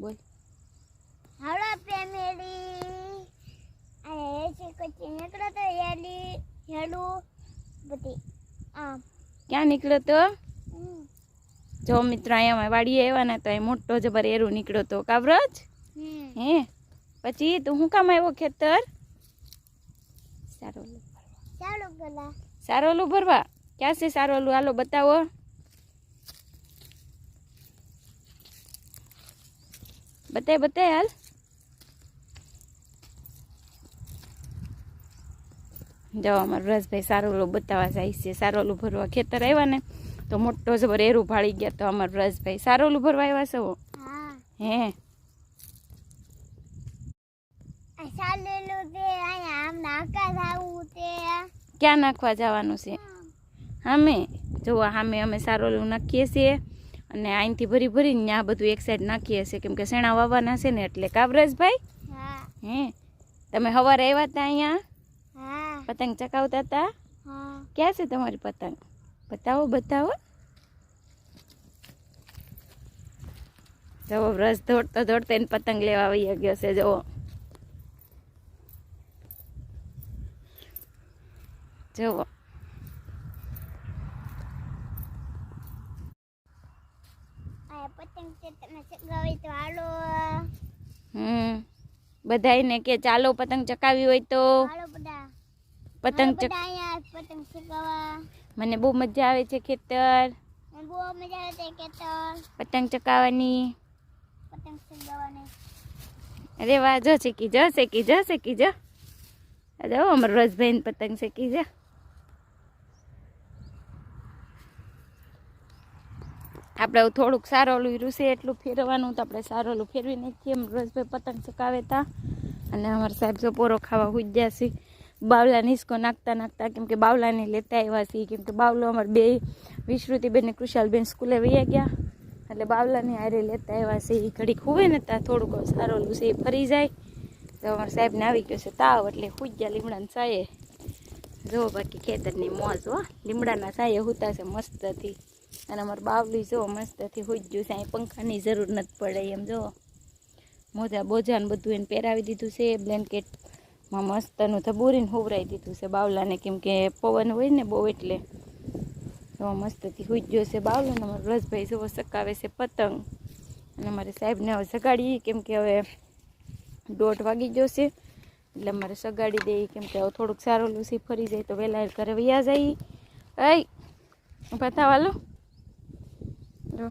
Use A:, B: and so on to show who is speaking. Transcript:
A: બોલ.
B: હાલો ફેમિલી, આ છે કચ્છી નીકળો તો હેડું બધી
A: ક્યાં નીકળ્યો તો? જો મિત્રો અહીંયા વાડીએ આવ્યા ને તો અહીં મોટો જબર એરું નીકળ્યો તો કાબરજ. હે પછી તું શું કામ આવ્યો ખેતર? સારોલું ભરવા. ક્યાં છે સારોલું? હાલો બતાવો. બતાય હાલ. જો અમારા રસભાઈ સારોલું બતાવવા જાય છે. સારોલું ભરવા ખેતર આવ્યા ને તો મોટો જબર એરું ભાળી ગયા તો અમારા રસભાઈ સારોલું ભરવા આવ્યા છો. હે ક્યાં નાખવા જવાનું છે? અમે જોવા સામે અમે સારોલું નાખીએ છીએ અને અહીંથી ભરી ભરીને આ બધું એક સાઈડ નાખીએ છીએ કેમ કે શેણા વાવવાના છે ને એટલે. કાબરજભાઈ હે તમે સવારે આવ્યા હતા અહીંયા પતંગ ચકાવતા હતા? ક્યાં છે તમારી પતંગ? બતાવો. જવો રસ દોડતો એને પતંગ લેવા આવી ગયો છે. જવો બધાને કે ચાલો પતંગ ચકાવી હોય તો પતંગ મને બહુ મજા આવે છે ખેતર પતંગ ચકાવવાની. અરે વાહ, જો શીખી જો અમારા રસભાઈ પતંગ શીખી જા. આપણે થોડુંક સારોલું રૂસે એટલું ફેરવાનું તો આપણે સારોલું ફેરવી નાખીએ. રસભાઈ પતંગ ચકાવે તા અને અમારા સાહેબ સપોરો ખાવા હુજ્યા છે. બાવલા નિસ્કો નાખતા કેમ કે બાવલાને લેતા આવ્યા છીએ કેમ કે બાવલો અમારે બે વિશ્રુતિબેન ને કૃષાલબેન સ્કૂલે વહી ગયા એટલે બાવલાની હારે લેતા આવ્યા છે. એ ઘડીક હુવે ને ત્યાં થોડુંક સારોલું છે એ ફરી જાય તો અમારા સાહેબને આવી ગયો છે તાવ એટલે હુજ્યા લીમડાના સાયે. જો બાકી ખેતરની મોજ હો, લીમડાના સાયે હુતા છે મસ્તથી. અને અમારું બાવલી જો મસ્તથી હુજ્યું છે. અહીં પંખાની જરૂર નથી પડે એમ. જો મોજા બોજાને બધું એને પહેરાવી દીધું છે. બ્લેન્કેટમાં મસ્તનું ધબૂરીને હુવરાઈ દીધું છે બાવલાને કેમ કે પવન હોય ને બહુ એટલે તો મસ્તથી હુજ્યો છે બાવલો. ને અમારો રસભાઈ જો સકાવે છે પતંગ અને અમારે સાહેબને હવે સગાડીએ કેમ કે હવે 1:30 વાગી ગયો છે એટલે અમારે સગાડી દઈએ કેમ કે હવે થોડુંક સારોલું છે ફરી જાય તો વહેલા ઘરે વયા જઈએ. બતાવાલો.